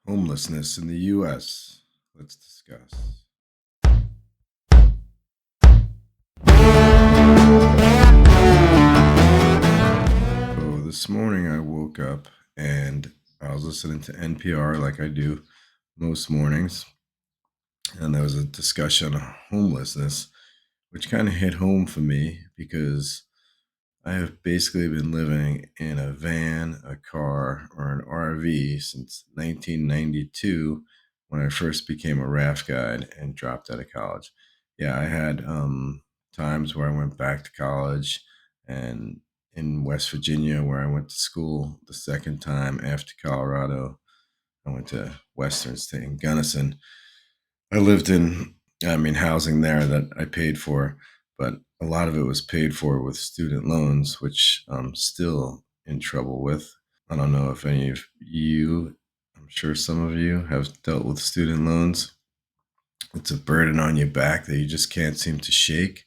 Homelessness in the U.S. Let's discuss. So this morning I woke up and I was listening to NPR like I do most mornings, and there was a discussion on homelessness, which kind of hit home for me because I have basically been living in a van, a car, or an RV since 1992 when I first became a raft guide and dropped out of college. Yeah, I had times where I went back to college and in West Virginia, where I went to school the second time after Colorado. I went to Western State in Gunnison. I lived in, housing there that I paid for, but a lot of it was paid for with student loans, which I'm still in trouble with. I don't know if any of you, I'm sure some of you have dealt with student loans. It's a burden on your back that you just can't seem to shake.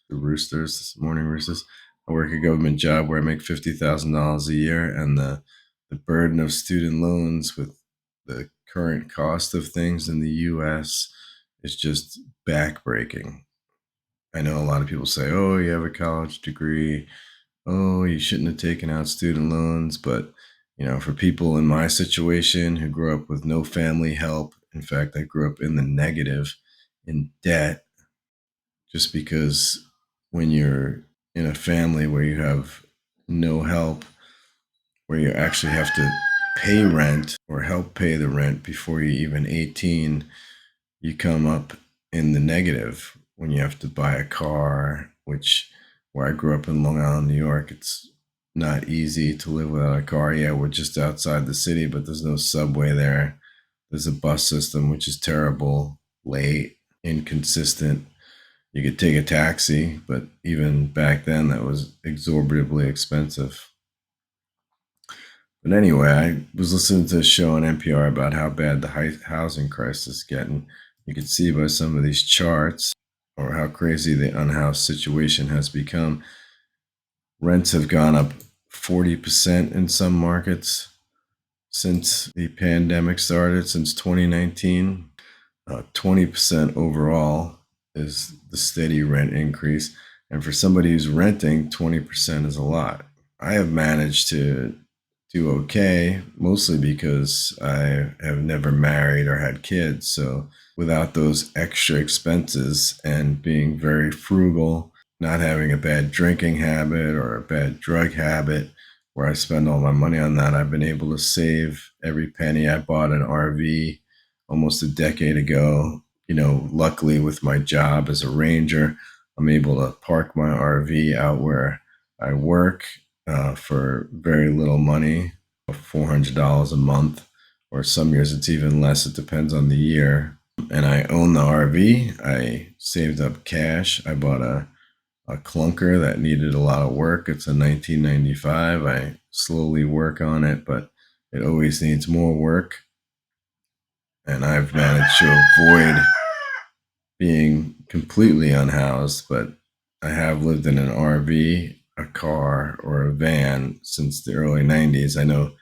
The roosters, this morning roosters. I work a government job where I make $50,000 a year, and the burden of student loans with the current cost of things in the U.S. is just backbreaking. I know a lot of people say, "Oh, you have a college degree. Oh, you shouldn't have taken out student loans." But for people in my situation who grew up with no family help, in fact, I grew up in the negative, in debt, just because when you're in a family where you have no help, where you actually have to pay rent or help pay the rent before you're even 18, you come up in the negative when you have to buy a car, which where I grew up in Long Island, New York, it's not easy to live without a car. Yeah, we're just outside the city, but there's no subway there. There's a bus system, which is terrible, late, inconsistent. You could take a taxi, but even back then, that was exorbitantly expensive. But anyway, I was listening to a show on NPR about how bad the housing crisis is getting. You can see by some of these charts or how crazy the unhoused situation has become. Rents have gone up 40% in some markets since the pandemic started, since 2019. 20% overall is the steady rent increase. And for somebody who's renting, 20% is a lot. I have managed to do okay, mostly because I have never married or had kids. So without those extra expenses and being very frugal, not having a bad drinking habit or a bad drug habit where I spend all my money on that, I've been able to save every penny. I bought an RV almost a decade ago. Luckily with my job as a ranger, I'm able to park my RV out where I work for very little money, $400 a month, or some years it's even less. It depends on the year. And I own the RV. I saved up cash. I bought a clunker that needed a lot of work. It's a 1995. I slowly work on it, but it always needs more work. And I've managed to avoid being completely unhoused, but I have lived in an RV, a car, or a van since the early 90s. I know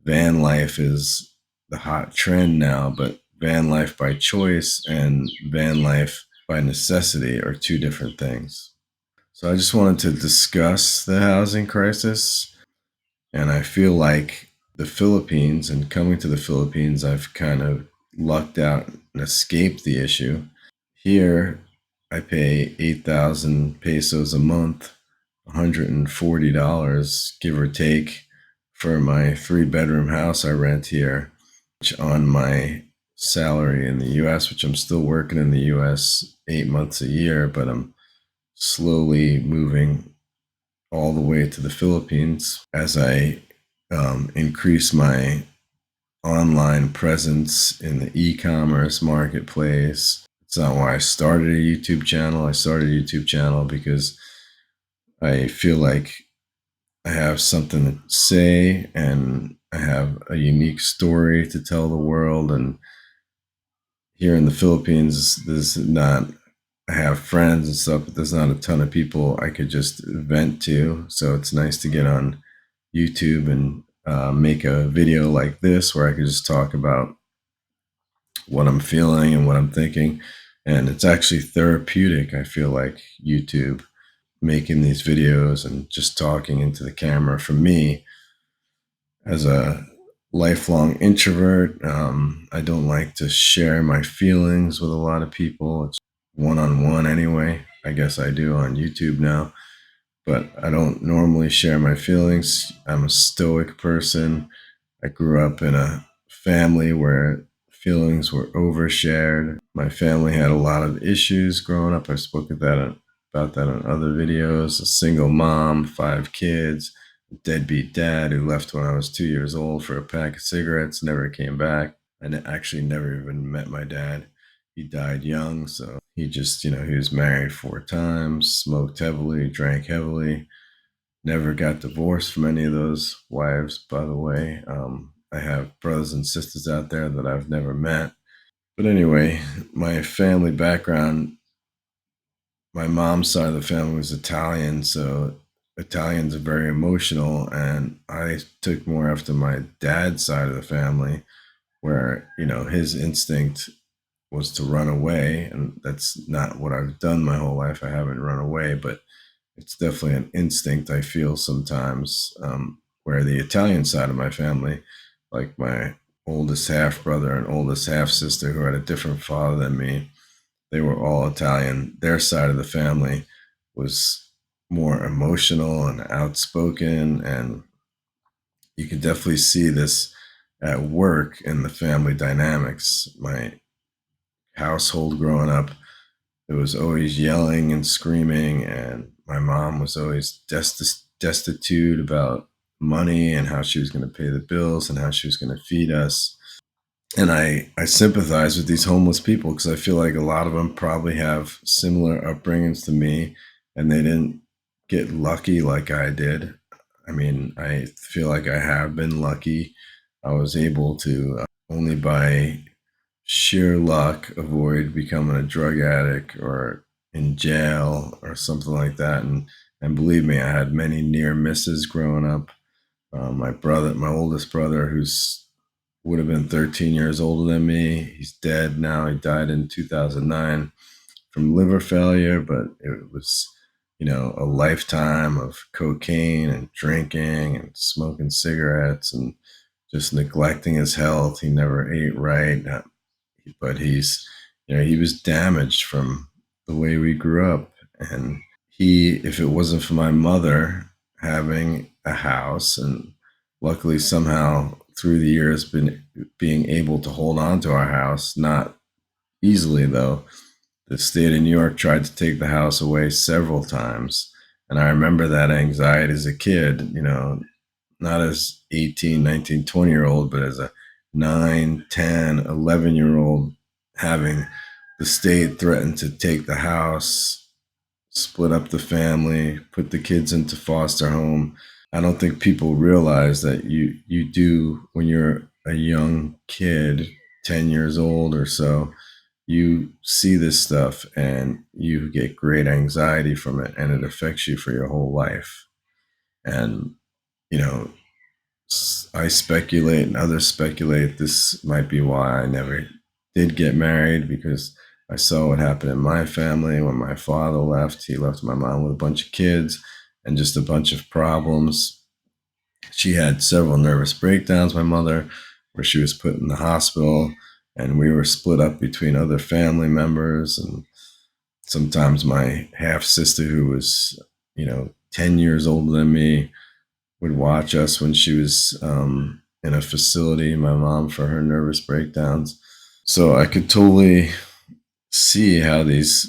van life is the hot trend now, but van life by choice and van life by necessity are two different things. So I just wanted to discuss the housing crisis. And I feel like the Philippines, and coming to the Philippines, I've kind of lucked out and escaped the issue. Here, I pay 8,000 pesos a month, $140, give or take, for my 3-bedroom house I rent here, which on my salary in the US, which I'm still working in the US 8 months a year, but I'm slowly moving all the way to the Philippines as I increase my online presence in the e-commerce marketplace. It's not why I started a YouTube channel. I started a YouTube channel because I feel like I have something to say and I have a unique story to tell the world. And here in the Philippines, there's not, I have friends and stuff, but there's not a ton of people I could just vent to. So it's nice to get on YouTube and make a video like this where I could just talk about what I'm feeling and what I'm thinking. And it's actually therapeutic. I feel like YouTube, making these videos and just talking into the camera, for me as a lifelong introvert, I don't like to share my feelings with a lot of people. It's one on one anyway. I guess I do on YouTube now, but I don't normally share my feelings. I'm a stoic person. I grew up in a family where feelings were overshared. My family had a lot of issues growing up. I've spoken about that in other videos. A single mom, 5 kids, a deadbeat dad who left when I was 2 years old for a pack of cigarettes, never came back. Actually never even met my dad. He died young, so he just, he was married 4 times, smoked heavily, drank heavily. Never got divorced from any of those wives, by the way. I have brothers and sisters out there that I've never met. But anyway, my family background, my mom's side of the family was Italian, so Italians are very emotional. And I took more after my dad's side of the family, where, his instinct was to run away. And that's not what I've done my whole life. I haven't run away, but it's definitely an instinct I feel sometimes. Where the Italian side of my family, like my oldest half brother and oldest half sister who had a different father than me, they were all Italian. Their side of the family was more emotional and outspoken. And you can definitely see this at work in the family dynamics. My household growing up, it was always yelling and screaming, and my mom was always destitute about money and how she was going to pay the bills and how she was going to feed us. And I sympathize with these homeless people because I feel like a lot of them probably have similar upbringings to me, and they didn't get lucky like I did. I mean, I feel like I have been lucky. I was able to, only by sheer luck, avoid becoming a drug addict or in jail or something like that. And believe me, I had many near misses growing up. My oldest brother, who's would have been 13 years older than me, he's dead now. He died in 2009 from liver failure, but it was, a lifetime of cocaine and drinking and smoking cigarettes and just neglecting his health. He never ate right, but he was damaged from the way we grew up. And if it wasn't for my mother having a house, and luckily somehow through the years been being able to hold on to our house, not easily though. The state of New York tried to take the house away several times. And I remember that anxiety as a kid, not as 18, 19, 20-year old, but as a 9, 10, 11-year old, having the state threaten to take the house, split up the family, put the kids into foster home. I don't think people realize that you do when you're a young kid, 10 years old or so, you see this stuff and you get great anxiety from it, and it affects you for your whole life. And, you know, I speculate and others speculate this might be why I never did get married, because I saw what happened in my family when my father left. He left my mom with a bunch of kids and just a bunch of problems. She had several nervous breakdowns, my mother, where she was put in the hospital, and we were split up between other family members. And sometimes my half sister, who was, 10 years older than me, would watch us when she was in a facility, my mom, for her nervous breakdowns. So I could totally see how this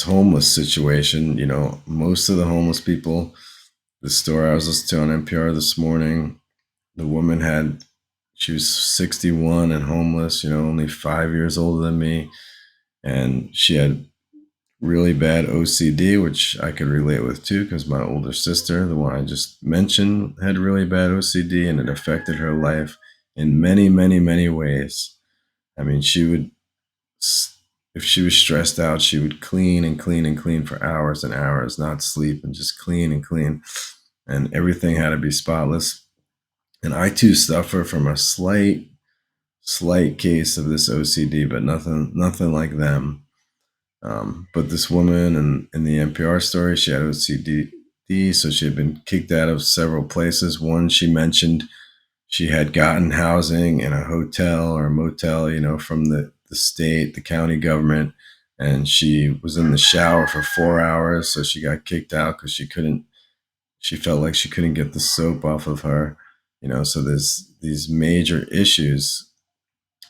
homeless situation, most of the homeless people, the story I was listening to on NPR this morning, the woman she was 61 and homeless, only 5 years older than me. And she had really bad OCD, which I could relate with too, because my older sister, the one I just mentioned, had really bad OCD, and it affected her life in many, many, many ways. I mean, if she was stressed out, she would clean and clean and clean for hours and hours, not sleep, and just clean and clean. And everything had to be spotless. And I too suffer from a slight slight case of this OCD, but nothing like them. But this woman in the NPR story, she had OCD, so she had been kicked out of several places. One, she mentioned she had gotten housing in a hotel or a motel, from the state, the county government, and she was in the shower for 4 hours, so she got kicked out because she felt like she couldn't get the soap off of her. So there's these major issues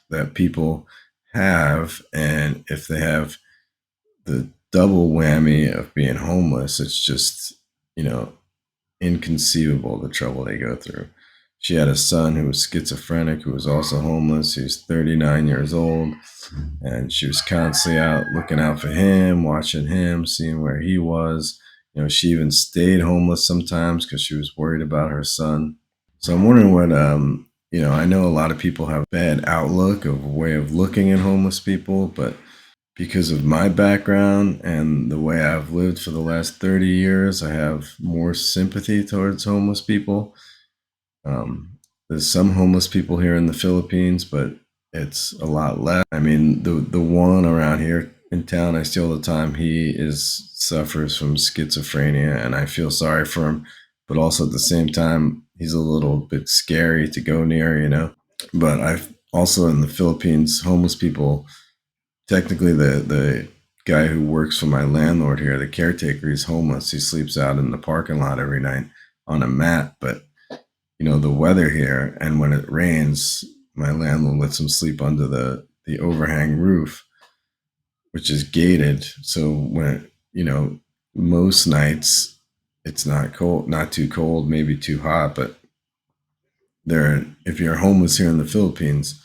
that people have, and if they have the double whammy of being homeless, it's just, you know, inconceivable the trouble they go through. She had a son who was schizophrenic, who was also homeless. He was 39 years old, and she was constantly out looking out for him, watching him, seeing where he was. She even stayed homeless sometimes because she was worried about her son. So I'm wondering what, I know a lot of people have bad outlook of way of looking at homeless people, but because of my background and the way I've lived for the last 30 years, I have more sympathy towards homeless people. Um, there's some homeless people here in the Philippines, but it's a lot less. I mean, the one around here in town I see all the time, he is suffers from schizophrenia, and I feel sorry for him. But also at the same time, he's a little bit scary to go near. But I've also in the Philippines, homeless people, technically the guy who works for my landlord here, the caretaker, he's homeless. He sleeps out in the parking lot every night on a mat. But the weather here, and when it rains, my landlord lets him sleep under the overhang roof, which is gated. So most nights it's not cold, not too cold, maybe too hot. But if you're homeless here in the Philippines,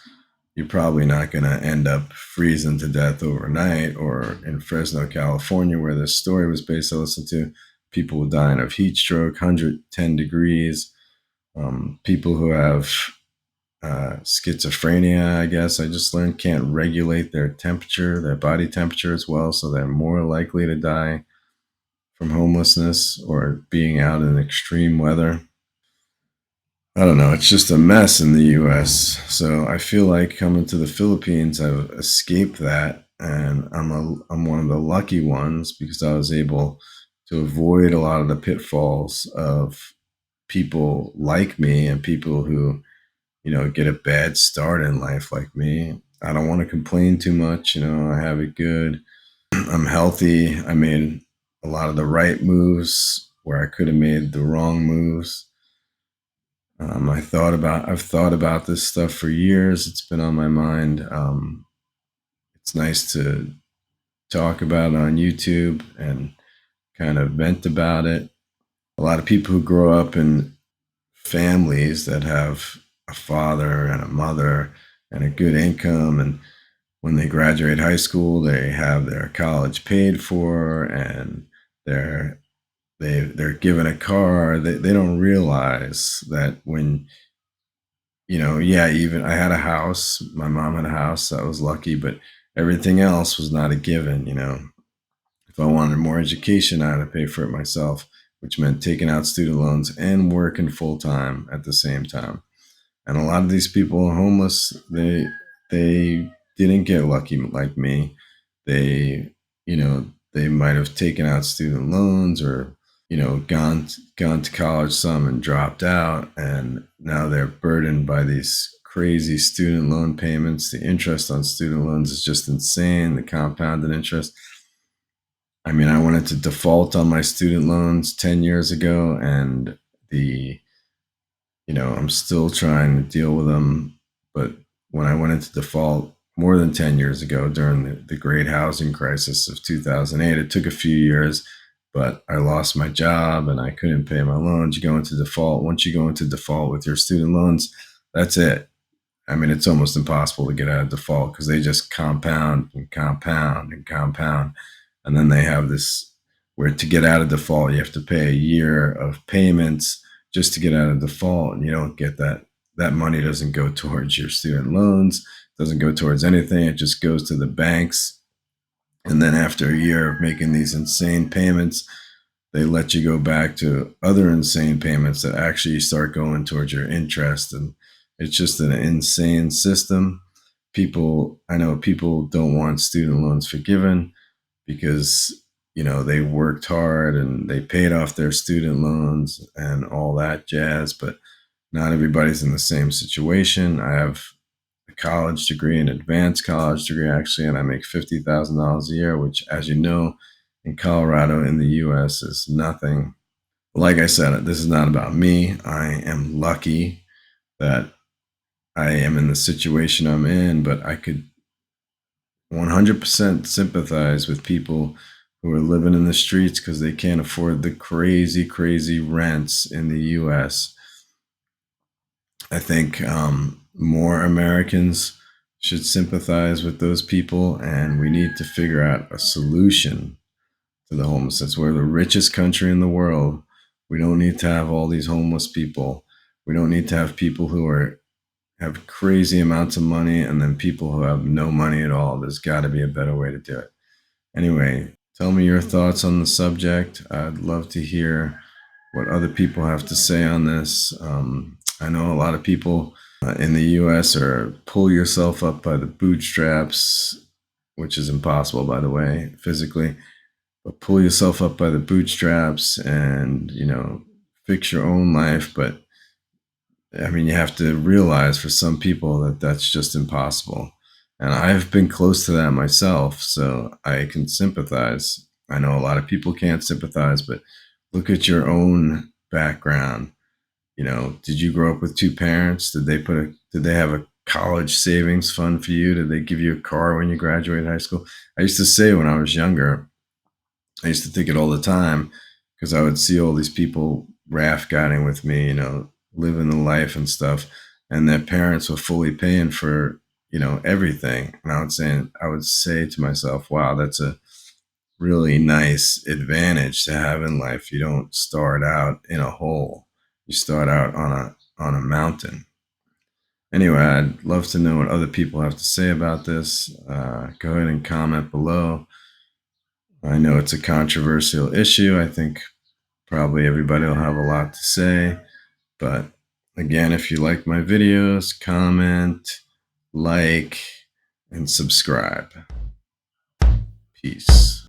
you're probably not going to end up freezing to death overnight. Or in Fresno, California, where this story was based, I listened to, people dying of heat stroke, 110 degrees. People who have schizophrenia, I guess I just learned, can't regulate their temperature, their body temperature as well. So they're more likely to die from homelessness or being out in extreme weather. I don't know. It's just a mess in the U.S. So I feel like coming to the Philippines, I've escaped that, and I'm one of the lucky ones because I was able to avoid a lot of the pitfalls of people like me and people who get a bad start in life like me. I don't want to complain too much. I have it good. I'm healthy. I made a lot of the right moves where I could have made the wrong moves. I've thought about this stuff for years. It's been on my mind. It's nice to talk about it on YouTube and kind of vent about it. A lot of people who grow up in families that have a father and a mother and a good income, and when they graduate high school, they have their college paid for, and they're they're given a car. They don't realize that when yeah, even I had a house. My mom had a house. I was lucky, but everything else was not a given. If I wanted more education, I had to pay for it myself, which meant taking out student loans and working full time at the same time. And a lot of these people are homeless. They didn't get lucky like me. They, they might have taken out student loans or gone to college some and dropped out, and now they're burdened by these crazy student loan payments. The interest on student loans is just insane, the compounded interest. I mean, I wanted to default on my student loans 10 years ago, and the I'm still trying to deal with them. But when I went into default more than 10 years ago during the great housing crisis of 2008, it took a few years, but I lost my job and I couldn't pay my loans. You go into default. Once you go into default with your student loans, that's it. I mean, it's almost impossible to get out of default because they just compound and compound and compound. And then they have this where to get out of default, you have to pay a year of payments just to get out of default. And you don't get that. That money doesn't go towards your student loans, doesn't go towards anything. It just goes to the banks. And then after a year of making these insane payments, they let you go back to other insane payments that actually start going towards your interest. And It's just an insane system. I know people don't want student loans forgiven because, they worked hard and they paid off their student loans and all that jazz, but not everybody's in the same situation. I have a college degree, an advanced college degree, actually, and I make $50,000 a year, which, as you know, in Colorado, in the US, is nothing. Like I said, this is not about me. I am lucky that I am in the situation I'm in, but I could 100% sympathize with people who are living in the streets because they can't afford the crazy, crazy rents in the US. I think more Americans should sympathize with those people, and we need to figure out a solution to the homelessness. We're the richest country in the world. We don't need to have all these homeless people. We don't need to have people who have crazy amounts of money and then people who have no money at all. There's got to be a better way to do it. Anyway, tell me your thoughts on the subject. I'd love to hear what other people have to say on this. I know a lot of people in the US are pull yourself up by the bootstraps, which is impossible, by the way, physically, but pull yourself up by the bootstraps and, fix your own life. But I mean, you have to realize for some people that that's just impossible. And I've been close to that myself, so I can sympathize. I know a lot of people can't sympathize, but look at your own background. Did you grow up with two parents? Did they have a college savings fund for you? Did they give you a car when you graduated high school? I used to say when I was younger, I used to think it all the time because I would see all these people raft guiding with me, living the life and stuff, and their parents were fully paying for, everything. And I would say to myself, wow, that's a really nice advantage to have in life. You don't start out in a hole. You start out on a mountain. Anyway, I'd love to know what other people have to say about this. Go ahead and comment below. I know it's a controversial issue. I think probably everybody will have a lot to say. But again, if you like my videos, comment, like, and subscribe. Peace.